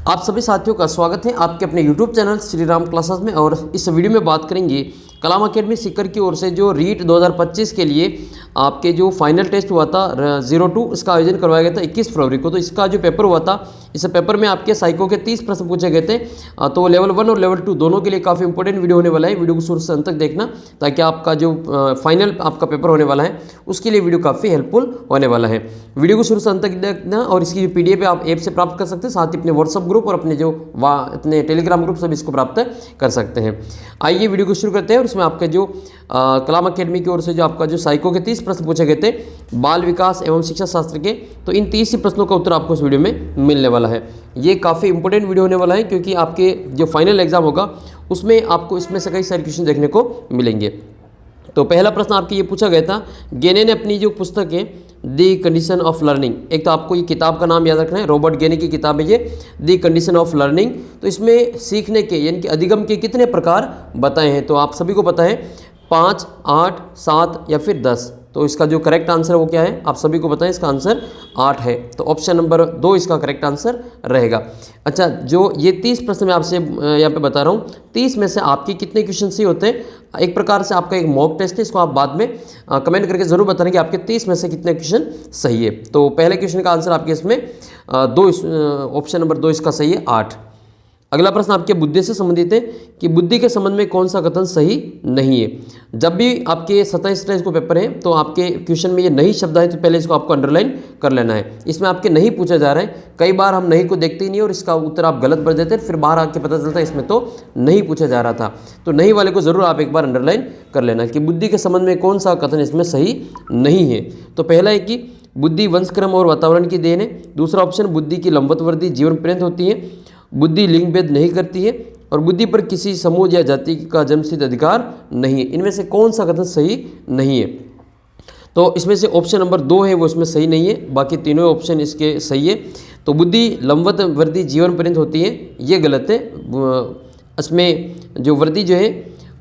आप सभी साथियों का स्वागत है आपके अपने YouTube channel Shri Ram classes में। और इस वीडियो में बात करेंगे कलाम अकेडमी सीकर की ओर से जो रीट 2025 के लिए आपके जो फाइनल टेस्ट हुआ था 02 इसका आयोजन करवाया गया था 21 फरवरी को। तो इसका जो पेपर हुआ था, इस पेपर में आपके साइको के 30 प्रश्न पूछे गए थे। तो लेवल 1 और लेवल 2 दोनों के लिए काफ़ी इंपॉर्टेंट वीडियो होने वाला है। वीडियो को शुरू से अंत तक देखना ताकि आपका जो फाइनल आपका पेपर होने वाला है उसके लिए वीडियो काफ़ी हेल्पफुल होने वाला है। वीडियो को शुरू से अंत तक देखना और इसकी जो PDF आप ऐप से प्राप्त कर सकते हैं, साथ ही अपने व्हाट्सअप ग्रुप और अपने जो अपने टेलीग्राम ग्रुप सब इसको प्राप्त कर सकते हैं। आइए वीडियो को शुरू करते हैं। और इसमें आपके जो कलाम अकेडमी की ओर से जो आपका जो साइको के 30 प्रश्न पूछे गए थे बाल विकास एवं शिक्षा शास्त्र के, तो इन 30 प्रश्नों का उत्तर आपको इस वीडियो में मिलने वाला है। ये काफ़ी इंपॉर्टेंट वीडियो होने वाला है क्योंकि आपके जो फाइनल एग्जाम होगा उसमें आपको इसमें से कई सारे क्वेश्चन देखने को मिलेंगे। तो पहला प्रश्न आपके ये पूछा गया था, गेने ने अपनी जो पुस्तक है दी कंडीशन ऑफ लर्निंग, एक तो आपको ये किताब का नाम याद रखना है, रॉबर्ट गेने की किताब है ये दी कंडीशन ऑफ लर्निंग। तो इसमें सीखने के यानी कि अधिगम के कितने प्रकार बताए हैं? तो आप सभी को पता है 5, 8, 7 या फिर 10। तो इसका जो करेक्ट आंसर है वो क्या है? आप सभी को पता है इसका आंसर 8 है। तो ऑप्शन नंबर 2 इसका करेक्ट आंसर रहेगा। अच्छा, जो ये 30 प्रश्न मैं आपसे यहाँ पे बता रहा हूँ, 30 में से आपके कितने क्वेश्चन सही होते हैं? एक प्रकार से आपका एक मॉक टेस्ट है, इसको आप बाद में कमेंट करके ज़रूर बताएं कि आपके 30 में से कितने क्वेश्चन सही है। तो पहले क्वेश्चन का आंसर आपके इसमें ऑप्शन नंबर 2 इसका सही है 8। अगला प्रश्न आपके बुद्धि से संबंधित है कि बुद्धि के संबंध में कौन सा कथन सही नहीं है। जब भी आपके 27 स्टेज को पेपर है तो आपके क्वेश्चन में ये नहीं शब्द आए तो पहले इसको आपको अंडरलाइन कर लेना है। इसमें आपके नहीं पूछा जा रहा है, कई बार हम नहीं को देखते ही नहीं और इसका उत्तर आप गलत भर देते हैं, फिर बाहर आके पता चलता है इसमें तो नहीं पूछा जा रहा था। तो नहीं वाले को ज़रूर आप एक बार अंडरलाइन कर लेना कि बुद्धि के संबंध में कौन सा कथन इसमें सही नहीं है। तो पहला है कि बुद्धि वंशक्रम और वातावरण की देन है। दूसरा ऑप्शन बुद्धि की लंबवत वृद्धि जीवन पर्यंत होती है। बुद्धि लिंग भेद नहीं करती है और बुद्धि पर किसी समूह या जाति का जन्मसिद्ध अधिकार नहीं है। इनमें से कौन सा कथन सही नहीं है? तो इसमें से ऑप्शन नंबर 2 है वो इसमें सही नहीं है, बाकी तीनों ऑप्शन इसके सही है। तो बुद्धि लंबवत वृद्धि जीवन पर्यंत होती है ये गलत है। इसमें जो वृद्धि जो है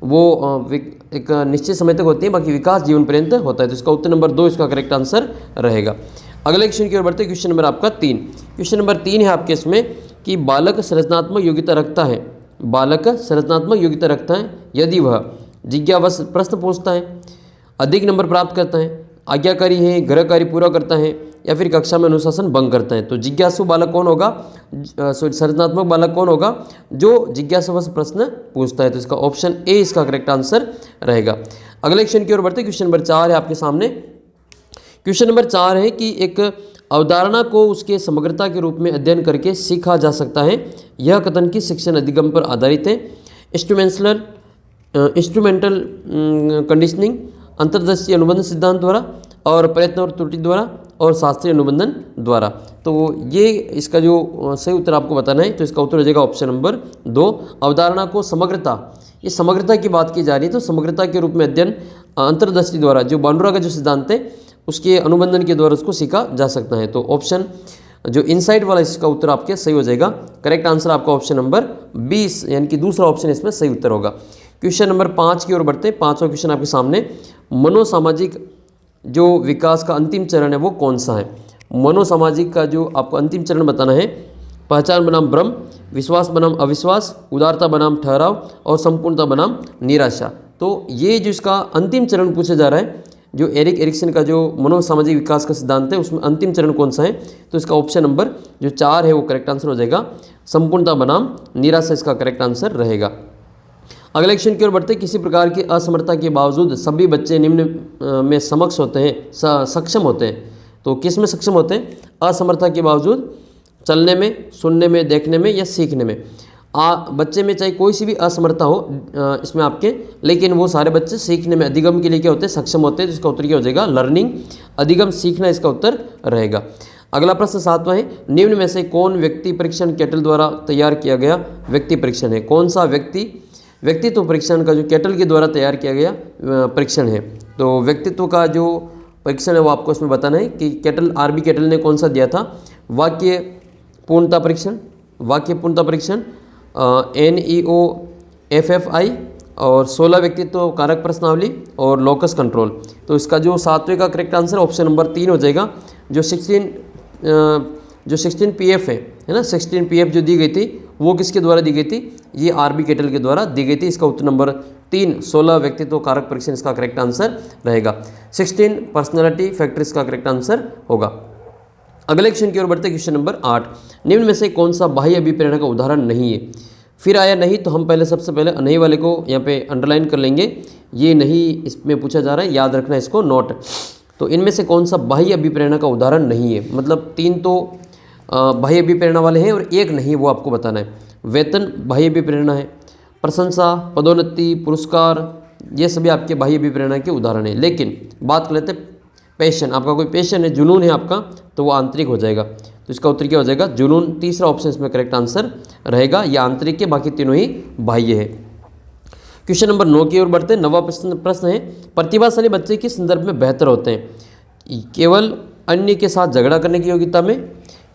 वो एक निश्चित समय तक होती है, बाकी विकास जीवन पर्यंत होता है। तो इसका उत्तर नंबर 2 इसका करेक्ट आंसर रहेगा। अगले क्वेश्चन की ओर बढ़ते हैं। क्वेश्चन नंबर आपका 3। क्वेश्चन नंबर 3 है आपके इसमें कि बालक संरचनात्मक योग्यता रखता है, बालक संरचनात्मक योग्यता रखता है यदि वह जिज्ञावश प्रश्न पूछता है, अधिक नंबर प्राप्त करता है, आज्ञाकारी है, गृह कार्य पूरा करता है या फिर कक्षा में अनुशासन भंग करता है। तो जिज्ञासु बालक कौन होगा? संरचनात्मक बालक कौन होगा? जो जिज्ञासावश प्रश्न पूछता है। तो इसका ऑप्शन ए इसका करेक्ट आंसर रहेगा। अगले क्वेश्चन की ओर बढ़ते। क्वेश्चन नंबर 4 है आपके सामने। क्वेश्चन नंबर 4 है कि एक अवधारणा को उसके समग्रता के रूप में अध्ययन करके सीखा जा सकता है। यह कथन की शिक्षण अधिगम पर आधारित है। इंस्ट्रूमेंटल कंडीशनिंग, अंतर्दृष्टि अनुबंध सिद्धांत द्वारा और प्रयत्न और त्रुटि द्वारा और शास्त्रीय अनुबंधन द्वारा। तो ये इसका जो सही उत्तर आपको बताना है। तो इसका उत्तर हो जाएगा ऑप्शन नंबर 2, अवधारणा को समग्रता। ये समग्रता की बात की जा रही है, तो समग्रता के रूप में अध्ययन अंतर्दृष्टि द्वारा, जो बांडुरा का जो सिद्धांत है उसके अनुबंधन के द्वारा उसको सीखा जा सकता है। तो ऑप्शन जो इनसाइड वाला इसका उत्तर आपके सही हो जाएगा। करेक्ट आंसर आपका ऑप्शन नंबर 20 यानी कि दूसरा ऑप्शन इसमें सही उत्तर होगा। क्वेश्चन नंबर 5 की ओर बढ़ते हैं। 5वां क्वेश्चन आपके सामने, मनोसामाजिक जो विकास का अंतिम चरण है वो कौन सा है? मनोसामाजिक का जो आपको अंतिम चरण बताना है, पहचान बनाम भ्रम, विश्वास बनाम अविश्वास, उदारता बनाम ठहराव और संपूर्णता बनाम निराशा। तो ये जो इसका अंतिम चरण पूछा जा रहा है, जो एरिक एरिक्सन का जो मनोसामाजिक विकास का सिद्धांत है उसमें अंतिम चरण कौन सा है? तो इसका ऑप्शन नंबर जो 4 है वो करेक्ट आंसर हो जाएगा। संपूर्णता बनाम निराशा इसका करेक्ट आंसर रहेगा। अगले क्वेश्चन की ओर बढ़ते। किसी प्रकार की असमर्थता के बावजूद सभी बच्चे निम्न में सक्षम होते हैं। तो किस में सक्षम होते हैं? असमर्थता के बावजूद चलने में, सुनने में, देखने में या सीखने में। बच्चे में चाहे कोई सी भी असमर्थता हो इसमें आपके, लेकिन वो सारे बच्चे सीखने में अधिगम के लिए क्या होते हैं? सक्षम होते हैं। जिसका उत्तर क्या हो जाएगा? लर्निंग, अधिगम, सीखना इसका उत्तर रहेगा। अगला प्रश्न 7वां है, निम्न में से कौन व्यक्ति परीक्षण कैटल द्वारा तैयार किया गया व्यक्ति परीक्षण है? कौन सा व्यक्तित्व परीक्षण का जो कैटल के द्वारा तैयार किया गया परीक्षण है? तो व्यक्तित्व का जो परीक्षण है वो आपको इसमें बताना है कि RB कैटल ने कौन सा दिया था? वाक्य पूर्णता परीक्षण, NEOFFI और 16 व्यक्तित्व कारक प्रश्नावली और लोकस कंट्रोल। तो इसका जो 7वें का करेक्ट आंसर ऑप्शन नंबर 3 हो जाएगा, जो 16 जो 16 PF है ना, 16 PF जो दी गई थी वो किसके द्वारा दी गई थी? ये RB कैटल के द्वारा दी गई थी। इसका उत्तर नंबर 3 16 व्यक्तित्व कारक परीक्षण इसका करेक्ट आंसर रहेगा। 16 पर्सनैलिटी फैक्टर इसका करेक्ट आंसर होगा। अगले क्वेश्चन की ओर बढ़ते, क्वेश्चन नंबर 8, निम्न में से कौन सा बाह्य अभिप्रेरणा का उदाहरण नहीं है? फिर आया नहीं, तो हम पहले सबसे पहले नहीं वाले को यहाँ पे अंडरलाइन कर लेंगे। ये नहीं इसमें पूछा जा रहा है, याद रखना इसको नोट। तो इनमें से कौन सा बाह्य अभिप्रेरणा का उदाहरण नहीं है? मतलब 3 तो बाह्य अभिप्रेरणा वाले हैं और 1 नहीं, वो आपको बताना है। वेतन बाह्य अभिप्रेरणा है, प्रशंसा, पदोन्नति, पुरस्कार, ये सभी आपके बाह्य अभिप्रेरणा के उदाहरण हैं। लेकिन बात कर लेते हैं पैशन, आपका कोई पैशन है, जुनून है आपका, तो वो आंतरिक हो जाएगा। तो इसका उत्तर क्या हो जाएगा? जुनून। तीसरा ऑप्शन इसमें करेक्ट आंसर रहेगा। ये आंतरिक के, बाकी तीनों ही बाह्य है। क्वेश्चन नंबर 9 की ओर बढ़ते हैं। 9वां प्रश्न है, प्रतिभाशाली बच्चे किस संदर्भ में बेहतर होते हैं? केवल अन्य के साथ झगड़ा करने की योग्यता में,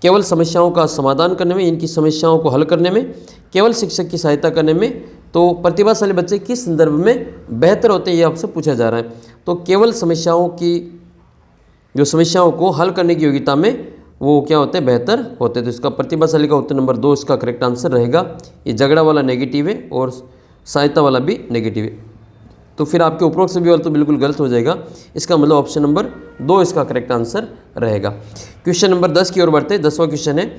केवल समस्याओं का समाधान करने में, इनकी समस्याओं को हल करने में, केवल शिक्षक की सहायता करने में। तो प्रतिभाशाली बच्चे किस संदर्भ में बेहतर होते हैं, ये आपसे पूछा जा रहा है। तो केवल समस्याओं की, जो समस्याओं को हल करने की योग्यता में, वो क्या होते हैं? बेहतर होते हैं। तो इसका प्रतिभाशाली का उत्तर नंबर 2 इसका करेक्ट आंसर रहेगा। ये झगड़ा वाला नेगेटिव है और सहायता वाला भी नेगेटिव है। तो फिर आपके उपरोक्त सभी वाला तो बिल्कुल गलत हो जाएगा। इसका मतलब ऑप्शन नंबर 2 इसका करेक्ट आंसर रहेगा। क्वेश्चन नंबर 10 की ओर बढ़ते हैं। 10वां क्वेश्चन है,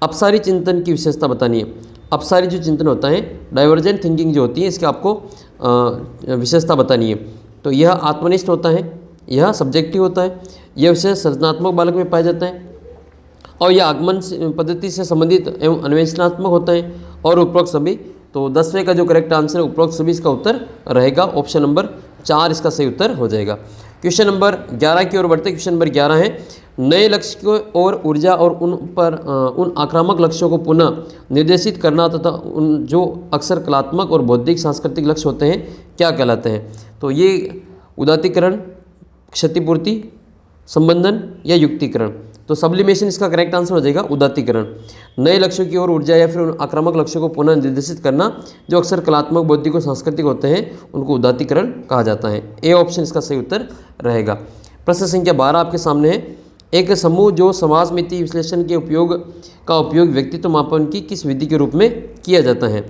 अपसारी चिंतन की विशेषता बतानी है। अपसारी जो चिंतन होता है, डाइवर्जेंट थिंकिंग जो होती है, इसकी आपको विशेषता बतानी है। तो यह आत्मनिष्ठ होता है, यह सब्जेक्टिव होता है, यह विशेष सृजनात्मक बालक में पाया जाता है, और यह आगमन पद्धति से संबंधित एवं अन्वेषणात्मक होता है, और उपरोक्त सभी। तो 10वें का जो करेक्ट आंसर है उपरोक्त सभी, इसका उत्तर रहेगा ऑप्शन नंबर 4 इसका सही उत्तर हो जाएगा। क्वेश्चन नंबर 11 की ओर बढ़ते। क्वेश्चन नंबर 11 है, नए लक्ष्य को और ऊर्जा और उन आक्रामक लक्ष्यों को पुनः निर्देशित करना तथा उन जो अक्सर कलात्मक और बौद्धिक सांस्कृतिक लक्ष्य होते हैं क्या कहलाते हैं? तो ये उदात्तीकरण, क्षतिपूर्ति, संबंधन या युक्तिकरण। तो सब्लिमेशन इसका करेक्ट आंसर हो जाएगा उदात्तीकरण। नए लक्ष्यों की ओर ऊर्जा या फिर उन आक्रामक लक्ष्यों को पुनः निर्देशित करना जो अक्सर कलात्मक, बौद्धिक और सांस्कृतिक होते हैं, उनको उदात्तीकरण कहा जाता है। ए ऑप्शन इसका सही उत्तर रहेगा। प्रश्न संख्या 12 आपके सामने है, एक समूह जो समाजमिति विश्लेषण के उपयोग व्यक्तित्व मापन की किस विधि के रूप में किया जाता है?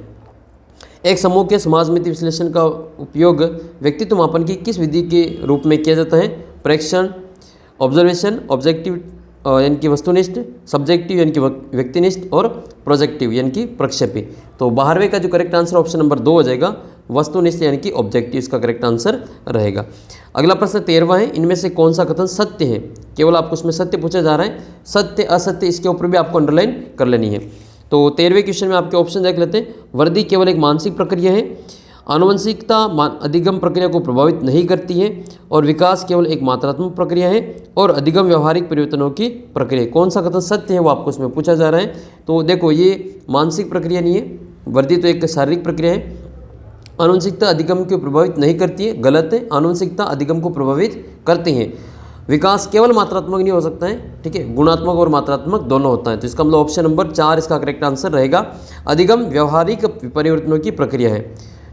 एक समूह के समाजमिति विश्लेषण का उपयोग व्यक्तित्व मापन की किस विधि के रूप में किया जाता है? प्रेक्षण, ऑब्जर्वेशन, ऑब्जेक्टिव यानी कि वस्तुनिष्ठ, सब्जेक्टिव यानी कि व्यक्तिनिष्ठ, और प्रोजेक्टिव यानी कि प्रक्षेपी। तो 12वें का जो करेक्ट आंसर ऑप्शन नंबर 2 हो जाएगा, वस्तुनिष्ठ यानी कि ऑब्जेक्टिव इसका करेक्ट आंसर रहेगा। अगला प्रश्न 13वां है, इनमें से कौन सा कथन सत्य है? केवल आपको उसमें सत्य पूछा जा रहा है, सत्य असत्य इसके ऊपर भी आपको अंडरलाइन कर लेनी है। तो 13वें क्वेश्चन में आपके ऑप्शन देख लेते हैं। वृद्धि केवल एक मानसिक प्रक्रिया है, आनुवंशिकता अधिगम प्रक्रिया को प्रभावित नहीं करती है, और विकास केवल एक मात्रात्मक प्रक्रिया है, और अधिगम व्यवहारिक परिवर्तनों की प्रक्रिया। कौन सा कथन सत्य है वो आपको इसमें पूछा जा रहा है। तो देखो, ये मानसिक प्रक्रिया नहीं है, वृद्धि तो एक शारीरिक प्रक्रिया है। आनुवंशिकता अधिगम को प्रभावित नहीं करती है, गलत है। आनुवंशिकता अधिगम को प्रभावित करती है। विकास केवल मात्रात्मक नहीं हो सकता है, ठीक है, गुणात्मक और मात्रात्मक दोनों होता है। तो इसका मतलब ऑप्शन नंबर 4 इसका करेक्ट आंसर रहेगा। अधिगम व्यवहारिक परिवर्तनों की प्रक्रिया है,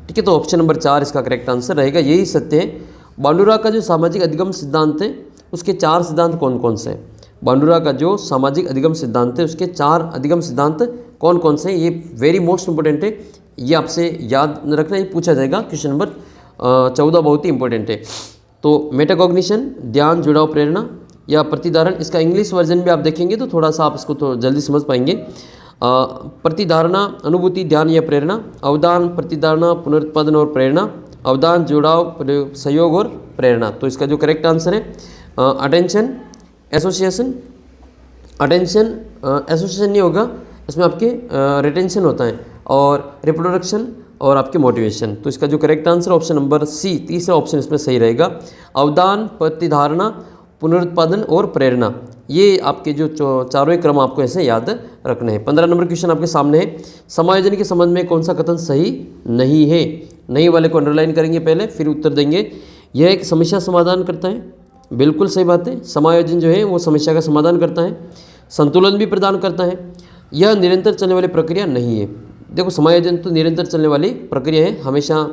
ठीक है। तो ऑप्शन नंबर 4 इसका करेक्ट आंसर रहेगा, यही सत्य है। बांडुरा का जो सामाजिक अधिगम सिद्धांत है उसके 4 सिद्धांत कौन कौन से हैं? बांडुरा का जो सामाजिक अधिगम सिद्धांत है उसके 4 अधिगम सिद्धांत कौन कौन से हैं? ये वेरी मोस्ट इंपॉर्टेंट है, ये आपसे याद रखना, ये पूछा जाएगा। क्वेश्चन नंबर 14 बहुत ही इंपॉर्टेंट है। तो मेटाकॉग्निशन, ध्यान, जुड़ाव, प्रेरणा या प्रतिधारण, इसका इंग्लिश वर्जन भी आप देखेंगे तो थोड़ा सा आप इसको तो जल्दी समझ पाएंगे। प्रतिधारणा, अनुभूति, ध्यान या प्रेरणा, अवदान, प्रतिधारणा, पुनरुत्पादन और प्रेरणा, अवदान, जुड़ाव, सहयोग और प्रेरणा। तो इसका जो करेक्ट आंसर है अटेंशन, एसोसिएशन, अटेंशन एसोसिएशन नहीं होगा, इसमें आपके रिटेंशन होता है, और रिप्रोडक्शन और आपके मोटिवेशन। तो इसका जो correct answer option number C, तीसरा ऑप्शन इसमें सही रहेगा। अवदान, प्रतिधारणा, पुनरुत्पादन और प्रेरणा, ये आपके जो चारों क्रम आपको ऐसे याद रखने हैं। 15 नंबर क्वेश्चन आपके सामने है, समायोजन के संबंध में कौन सा कथन सही नहीं है? नहीं वाले को अंडरलाइन करेंगे पहले, फिर उत्तर देंगे। यह एक समस्या समाधान करता है, बिल्कुल सही बात है। समायोजन जो है वो समस्या का समाधान करता है, संतुलन भी प्रदान करता है। यह निरंतर चलने वाली प्रक्रिया नहीं है। देखो, समायोजन तो निरंतर चलने वाली प्रक्रिया है, हमेशा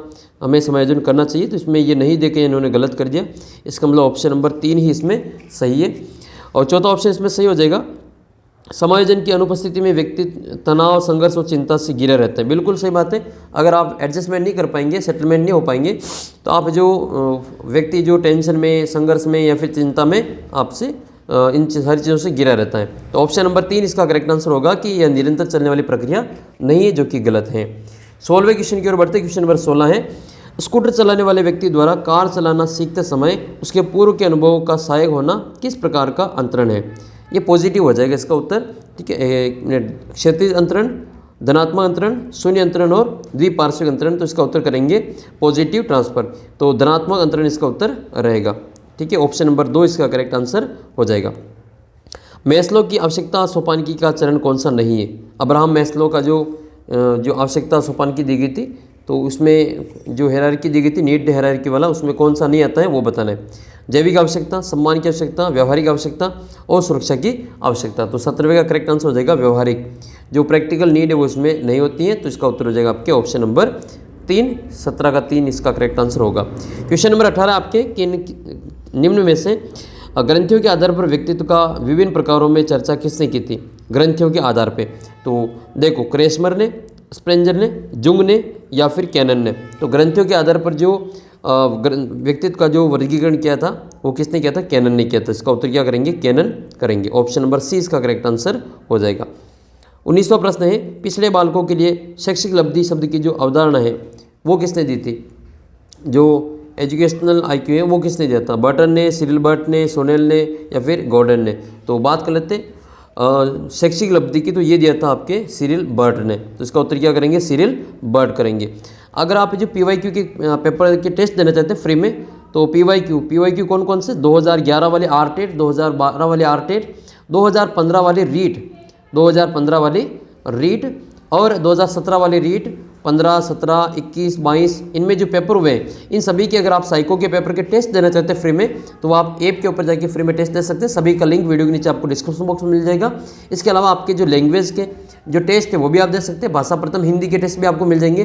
हमें समायोजन करना चाहिए। तो इसमें ये नहीं देके इन्होंने गलत कर दिया, इसका मतलब ऑप्शन नंबर 3 ही इसमें सही है। और चौथा ऑप्शन इसमें सही हो जाएगा, समायोजन की अनुपस्थिति में व्यक्ति तनाव, संघर्ष और चिंता से घिरा रहता है। बिल्कुल सही बात है। अगर आप एडजस्टमेंट नहीं कर पाएंगे, सेटलमेंट नहीं हो पाएंगे, तो आप जो व्यक्ति जो टेंशन में, संघर्ष में या फिर चिंता में आपसे इन सारी चीज़ों से घिरा रहता है। तो ऑप्शन नंबर 3 इसका करेक्ट आंसर होगा कि यह निरंतर चलने वाली प्रक्रिया नहीं है, जो कि गलत है। 16वें क्वेश्चन की ओर बढ़ते। क्वेश्चन नंबर 16 है, स्कूटर चलाने वाले व्यक्ति द्वारा कार चलाना सीखते समय उसके पूर्व के अनुभवों का सहायक होना किस प्रकार का अंतरण है? ये पॉजिटिव हो जाएगा इसका उत्तर। ठीक है, एक मिनट। क्षैतिज अंतरण, धनात्मक अंतरण, शून्य अंतरण और द्विपार्श्विक अंतरण। तो इसका उत्तर करेंगे पॉजिटिव ट्रांसफर। तो धनात्मक अंतरण इसका उत्तर रहेगा। ठीक है, ऑप्शन नंबर 2 इसका करेक्ट आंसर हो जाएगा। मैस्लो की आवश्यकता सोपानकी का चरण कौन सा नहीं है? अब्राहम मैस्लो का जो आवश्यकता सोपानकी दी गई थी, तो उसमें जो हायरार्की दी गई थी, नीड हायरार्की वाला, उसमें कौन सा नहीं आता है वो बताना है। जैविक आवश्यकता, सम्मान की आवश्यकता, व्यवहारिक आवश्यकता और सुरक्षा की आवश्यकता। तो 17वें का करेक्ट आंसर हो जाएगा व्यवहारिक। जो प्रैक्टिकल नीड है वो इसमें नहीं होती है, तो इसका उत्तर हो जाएगा आपके ऑप्शन नंबर 3। 17 का 3 इसका करेक्ट आंसर होगा। क्वेश्चन नंबर 18 आपके, किन निम्न में से ग्रंथियों के आधार पर व्यक्तित्व का विभिन्न प्रकारों में चर्चा किसने की थी? ग्रंथियों के आधार पे तो देखो, क्रेस्मर ने, स्प्रेंजर ने, जुंग ने या फिर कैनन ने। तो ग्रंथियों के आधार पर जो व्यक्तित्व का जो वर्गीकरण किया था वो किसने किया था? कैनन ने किया था। इसका उत्तर क्या करेंगे? कैनन करेंगे। ऑप्शन नंबर सी इसका करेक्ट आंसर हो जाएगा। 19वां प्रश्न है, पिछले बालकों के लिए शैक्षिक लब्धि शब्द की जो अवधारणा है वो किसने दी थी? जो एजुकेशनल IQ है वो किसने दिया था? बर्टन ने, सिरिल बर्ट ने, सोनेल ने या फिर गॉर्डन ने? तो बात कर लेते शैक्षिक लब्धि की, तो ये दिया था आपके सिरिल बर्ट ने। तो इसका उत्तर क्या करेंगे? सिरिल बर्ट करेंगे। अगर आप जो PYQ के पेपर के टेस्ट देना चाहते हैं फ्री में, तो PYQ कौन कौन से? 2011 वाले RTET, 2012 वाले RTET, 2015 वाले रीट, 2015 वाली रीट और 2017 वाले रीट, 15, 17, 21, 22 इनमें जो पेपर हुए हैं, इन सभी के अगर आप साइको के पेपर के टेस्ट देना चाहते हैं फ्री में, तो आप ऐप के ऊपर जाके फ्री में टेस्ट दे सकते हैं। सभी का लिंक वीडियो के नीचे आपको डिस्क्रिप्शन बॉक्स में मिल जाएगा। इसके अलावा आपके जो लैंग्वेज के जो टेस्ट है वो भी आप दे सकते हैं। भाषा प्रथम हिंदी के टेस्ट भी आपको मिल जाएंगे।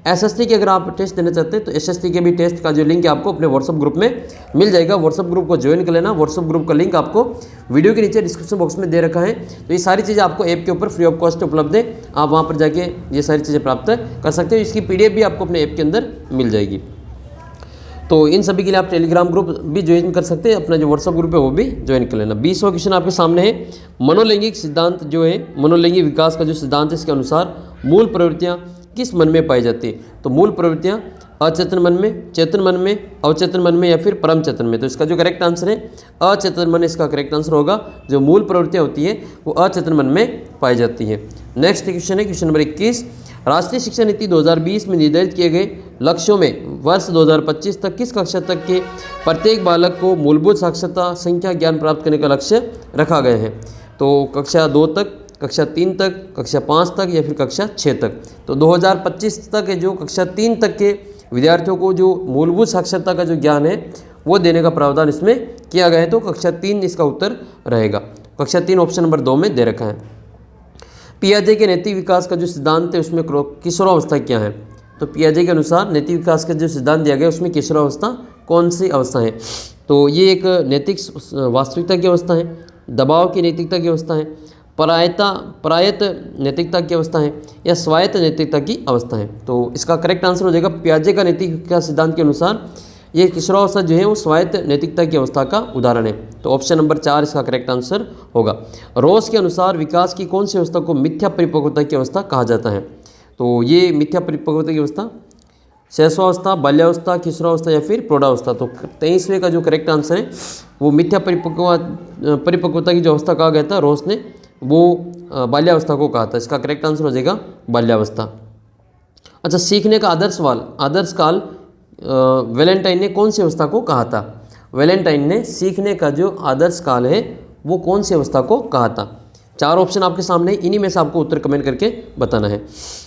SST के अगर आप टेस्ट देना चाहते हैं तो SST के भी टेस्ट का जो लिंक है आपको अपने व्हाट्सअप ग्रुप में मिल जाएगा। व्हाट्सअप ग्रुप को ज्वाइन कर लेना। व्हाट्सअप ग्रुप का लिंक आपको वीडियो के नीचे डिस्क्रिप्शन बॉक्स में दे रखा है। तो ये सारी चीज़ें आपको ऐप के ऊपर फ्री ऑफ कॉस्ट उपलब्ध है। आप वहाँ पर जाके ये सारी चीज़ें प्राप्त कर सकते हो। इसकी PDF भी आपको अपने ऐप के अंदर मिल जाएगी। तो इन सभी के लिए आप टेलीग्राम ग्रुप भी ज्वाइन कर सकते हैं। अपना जो व्हाट्सअप ग्रुप है वो भी ज्वाइन कर लेना। 20वां क्वेश्चन आपके सामने है, मनोलैंगिक सिद्धांत जो है, मनोलैंगिक विकास का जो सिद्धांत है, इसके अनुसार मूल प्रवृत्तियाँ किस मन में पाई जाती है? तो मूल प्रवृत्तियाँ अचेतन मन में, चेतन मन में, अवचेतन मन में या फिर परम चेतन में? तो इसका जो करेक्ट आंसर है अचेतन मन, इसका करेक्ट आंसर होगा। जो मूल प्रवृत्तियाँ होती है वो अचेतन मन में पाई जाती है। नेक्स्ट क्वेश्चन है क्वेश्चन नंबर 21, राष्ट्रीय शिक्षा नीति 2020 में निर्धारित किए गए लक्ष्यों में वर्ष 2025 तक किस कक्षा तक के प्रत्येक बालक को मूलभूत साक्षरता संख्या ज्ञान प्राप्त करने का लक्ष्य रखा गया है? तो कक्षा 2 तक, कक्षा 3 तक, कक्षा 5 तक या फिर कक्षा 6 तक? तो 2025 तक जो कक्षा 3 तक के विद्यार्थियों को जो मूलभूत साक्षरता का जो ज्ञान है वो देने का प्रावधान इसमें किया गया है। तो कक्षा 3 इसका उत्तर रहेगा। कक्षा 3 ऑप्शन नंबर 2 में दे रखा है। पियाजे के नैतिक विकास का जो सिद्धांत है उसमें किशोरावस्था क्या है? तो पियाजे के अनुसार नैतिक विकास का जो सिद्धांत दिया गया उसमें किशोरावस्था कौन सी अवस्था है? तो ये एक नैतिक वास्तविकता की अवस्था है, दबाव की नैतिकता की अवस्था है, परायत नैतिकता की अवस्था है या स्वायत्त नैतिकता की अवस्था है? तो इसका करेक्ट आंसर हो जाएगा पियाजे का नैतिक विकास सिद्धांत के अनुसार ये किशोरावस्था जो है वो स्वायत्त नैतिकता की अवस्था का उदाहरण है। तो ऑप्शन नंबर 4 इसका करेक्ट आंसर होगा। रोस के अनुसार विकास की कौन सी अवस्था को मिथ्या परिपक्वता की अवस्था कहा जाता है? तो ये मिथ्या परिपक्वता की अवस्था शैशवावस्था, बाल्यावस्था, किशोरावस्था या फिर प्रौढ़ावस्था? तो 23वें का जो करेक्ट आंसर है वो मिथ्या परिपक्वता की जो अवस्था कहा गया था रोस ने, वो बाल्यावस्था को कहा था। इसका करेक्ट आंसर हो जाएगा बाल्यावस्था। अच्छा, सीखने का आदर्श काल वैलेंटाइन ने कौन सी अवस्था को कहा था? वैलेंटाइन ने सीखने का जो आदर्श काल है वो कौन सी अवस्था को कहा था? 4 ऑप्शन आपके सामने, इन्हीं में से आपको उत्तर कमेंट करके बताना है।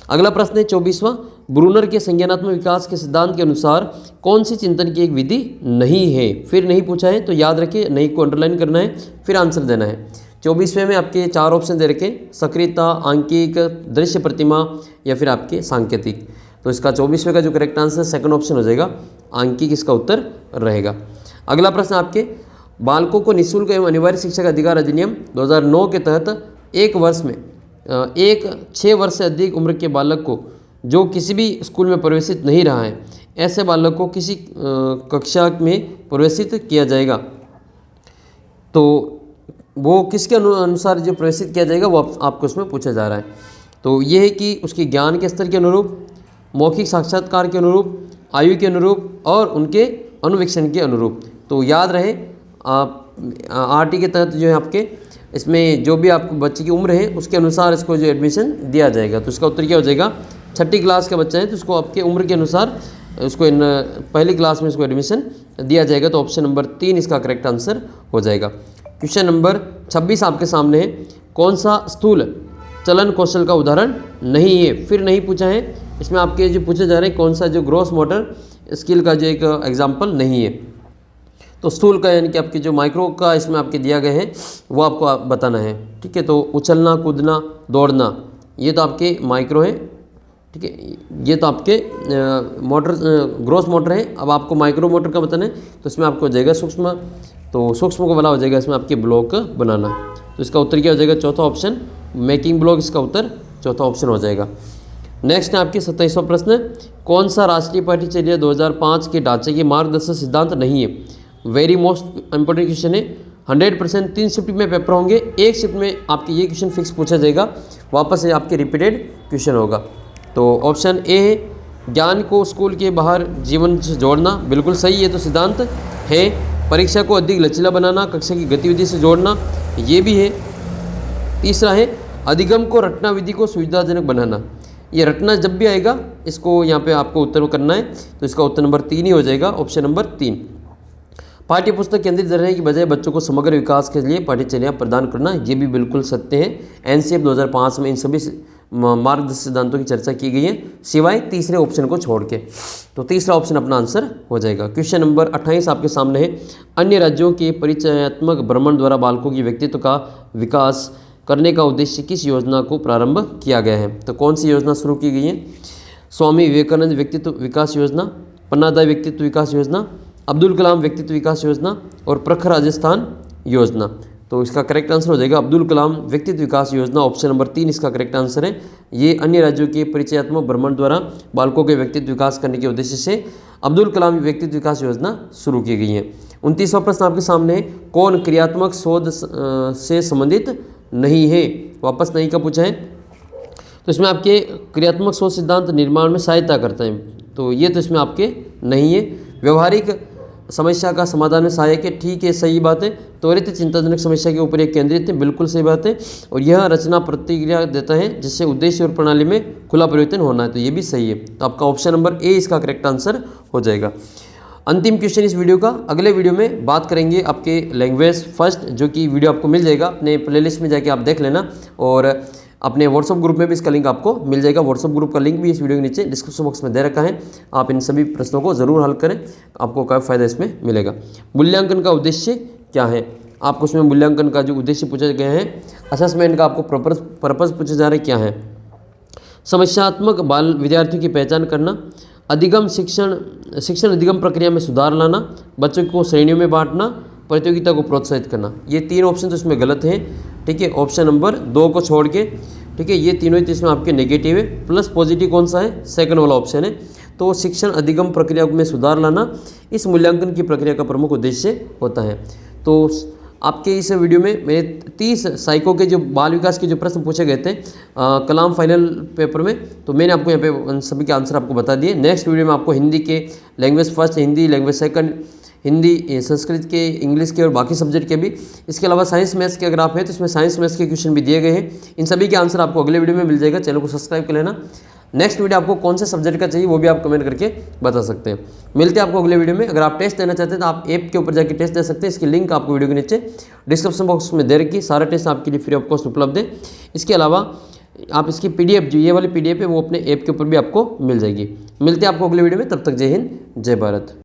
अगला प्रश्न है 24वां, ब्रूनर के संज्ञानात्मक विकास के सिद्धांत के अनुसार कौन सी चिंतन की एक विधि नहीं है? फिर नहीं पूछा है तो याद रखिए, नहीं को अंडरलाइन करना है, फिर आंसर देना है। 24वें में आपके 4 ऑप्शन दे रखे, सक्रियता, आंकिक, दृश्य प्रतिमा या फिर आपके सांकेतिक। तो इसका 24वें का जो करेक्ट आंसर सेकंड ऑप्शन हो जाएगा, आंकिक इसका उत्तर रहेगा। अगला प्रश्न आपके, बालकों को निःशुल्क एवं अनिवार्य शिक्षा का अधिकार अधिनियम 2009 के तहत एक वर्ष में एक 6 वर्ष से अधिक उम्र के बालक को जो किसी भी स्कूल में प्रवेशित नहीं रहा है, ऐसे बालक को किसी कक्षा में प्रवेशित किया जाएगा। तो वो किसके अनुसार जो प्रवेशित किया जाएगा वो आपको इसमें पूछा जा रहा है। तो ये है कि उसके ज्ञान के स्तर के अनुरूप, मौखिक साक्षात्कार के अनुरूप, आयु के अनुरूप और उनके अनुवीक्षण के अनुरूप। तो याद रहे आरटी के तहत जो है आपके इसमें जो भी आपको बच्चे की उम्र है उसके अनुसार इसको जो एडमिशन दिया जाएगा। तो इसका उत्तर क्या हो जाएगा, 6ठी क्लास का बच्चा है तो उसको आपके उम्र के अनुसार उसको पहली क्लास में इसको एडमिशन दिया जाएगा। तो ऑप्शन नंबर 3 इसका करेक्ट आंसर हो जाएगा। क्वेश्चन नंबर 26 आपके सामने है, कौन सा स्थूल चलन कौशल का उदाहरण नहीं है। फिर नहीं पूछा है, इसमें आपके जो पूछे जा रहे हैं कौन सा जो ग्रॉस मोटर स्किल का जो एक एग्जाम्पल नहीं है। तो स्थूल का यानी कि आपके जो माइक्रो का इसमें आपके दिया गए हैं वो आपको बताना है। ठीक है, तो उछलना, कूदना, दौड़ना ये तो आपके माइक्रो हैं। ठीक है, ये तो आपके मोटर ग्रॉस मोटर है। अब आपको माइक्रो मोटर का बताना है तो इसमें आपको हो जाएगा सूक्ष्म। तो सूक्ष्म को बोला हो जाएगा इसमें आपके ब्लॉक बनाना। तो इसका उत्तर क्या हो जाएगा, चौथा ऑप्शन मेकिंग ब्लॉक, इसका उत्तर चौथा ऑप्शन हो जाएगा। नेक्स्ट है आपके 27वां प्रश्न, कौन सा राष्ट्रीय पाठ्यचर्या 2005 के ढांचे के मार्गदर्शक सिद्धांत नहीं है। वेरी मोस्ट इंपॉर्टेंट क्वेश्चन है। 100% 3 शिफ्ट में पेपर होंगे, एक शिफ्ट में आपके ये क्वेश्चन फिक्स पूछा जाएगा, वापस से आपके रिपीटेड क्वेश्चन होगा। तो ऑप्शन ए है, ज्ञान को स्कूल के बाहर जीवन से जोड़ना, बिल्कुल सही, ये तो सिद्धांत है। परीक्षा को अधिक लचीला बनाना, कक्षा की गतिविधि से जोड़ना, ये भी है। तीसरा है, अधिगम को रटना विधि को सुविधाजनक बनाना। ये रटना जब भी आएगा इसको यहाँ पे आपको उत्तर करना है। तो इसका उत्तर नंबर 3 ही हो जाएगा, ऑप्शन नंबर 3। पाठ्य पुस्तक केंद्रित रहने की बजाय बच्चों को समग्र विकास के लिए पाठ्यचर्या प्रदान करना, ये भी बिल्कुल सत्य है। एनसीएफ 2005 में इन सभी मार्गदर्शक सिद्धांतों की चर्चा की गई है, सिवाय तीसरे ऑप्शन को छोड़ के। तो तीसरा ऑप्शन अपना आंसर हो जाएगा। क्वेश्चन नंबर 28 आपके सामने है, अन्य राज्यों के परिचयात्मक भ्रमण द्वारा बालकों की व्यक्तित्व का विकास करने का उद्देश्य किस योजना को प्रारंभ किया गया है। तो कौन सी योजना शुरू की गई है, स्वामी विवेकानंद व्यक्तित्व विकास योजना, पन्नादाई व्यक्तित्व विकास योजना, अब्दुल कलाम व्यक्तित्व विकास योजना और प्रखर राजस्थान योजना। तो इसका करेक्ट आंसर हो जाएगा अब्दुल कलाम व्यक्तित्व विकास योजना, ऑप्शन नंबर 3 इसका करेक्ट आंसर है। ये अन्य राज्यों के परिचयात्मक भ्रमण द्वारा बालकों के व्यक्तित्व विकास करने के उद्देश्य से अब्दुल कलाम व्यक्तित्व विकास योजना शुरू की गई है। 29वां प्रश्न आपके सामने है, कौन क्रियात्मक शोध से संबंधित नहीं है। वापस नहीं का पूछा है, तो इसमें आपके क्रियात्मक शोध सिद्धांत निर्माण में सहायता करता है, तो ये तो इसमें आपके नहीं है। व्यवहारिक समस्या का समाधान में सहायक है, ठीक है, सही बात है। त्वरित चिंताजनक समस्या के ऊपर एक केंद्रित है, बिल्कुल सही बात है। और यह रचना प्रतिक्रिया देता है जिससे उद्देश्य और प्रणाली में खुला परिवर्तन होना है, तो ये भी सही है। तो आपका ऑप्शन नंबर ए इसका करेक्ट आंसर हो जाएगा। अंतिम क्वेश्चन इस वीडियो का, अगले वीडियो में बात करेंगे आपके लैंग्वेज फर्स्ट, जो कि वीडियो आपको मिल जाएगा अपने प्लेलिस्ट में जाके आप देख लेना, और अपने व्हाट्सअप ग्रुप में भी इसका लिंक आपको मिल जाएगा। व्हाट्सअप ग्रुप का लिंक भी इस वीडियो के नीचे डिस्क्रिप्शन बॉक्स में दे रखा है। आप इन सभी प्रश्नों को ज़रूर हल करें, आपको काफ़ी फायदा इसमें मिलेगा। मूल्यांकन का उद्देश्य क्या है, आपको उसमें मूल्यांकन का जो उद्देश्य पूछा गया है, असेसमेंट का आपको पर्पज़ पूछा जा रहा है क्या है। समस्यात्मक बाल विद्यार्थियों की पहचान करना, अधिगम शिक्षण अधिगम प्रक्रिया में सुधार लाना, बच्चों को श्रेणियों में बांटना, प्रतियोगिता को प्रोत्साहित करना। ये 3 ऑप्शन तो इसमें गलत हैं, ठीक है। ऑप्शन नंबर 2 को छोड़ के, ठीक है, ये तीनों ही तो इसमें आपके नेगेटिव है। प्लस पॉजिटिव कौन सा है, सेकंड वाला ऑप्शन है। तो शिक्षण अधिगम प्रक्रिया में सुधार लाना इस मूल्यांकन की प्रक्रिया का प्रमुख उद्देश्य होता है। तो आपके इस वीडियो में मेरे 30 साइको के जो बाल विकास के जो प्रश्न पूछे गए थे कलाम फाइनल पेपर में, तो मैंने आपको यहाँ पे सभी के आंसर आपको बता दिए। नेक्स्ट वीडियो में आपको हिंदी के language first, Hindi language second, Hindi Sanskrit के, इंग्लिश के और बाकी सब्जेक्ट के भी, इसके अलावा साइंस मैथ्स के अगर आप हैं तो इसमें साइंस मैथ्स के क्वेश्चन भी दिए गए हैं। इन सभी के आंसर आपको अगले वीडियो में मिल जाएगा, चैनल को सब्सक्राइब कर लेना। नेक्स्ट वीडियो आपको कौन से सब्जेक्ट का चाहिए वो भी आप कमेंट करके बता सकते हैं। मिलते हैं आपको अगले वीडियो में। अगर आप टेस्ट देना चाहते हैं तो आप ऐप के ऊपर जाकर टेस्ट दे सकते हैं, इसकी लिंक आपको वीडियो के नीचे डिस्क्रिप्शन बॉक्स में दे रखी। सारा टेस्ट आपके लिए फ्री ऑफ कॉस्ट उपलब्ध है। इसके अलावा आप इसकी PDF जो ये वाली PDF है वो अपने ऐप के ऊपर भी आपको मिल जाएगी। मिलते हैं आपको अगले वीडियो में, तब तक जय हिंद जय भारत।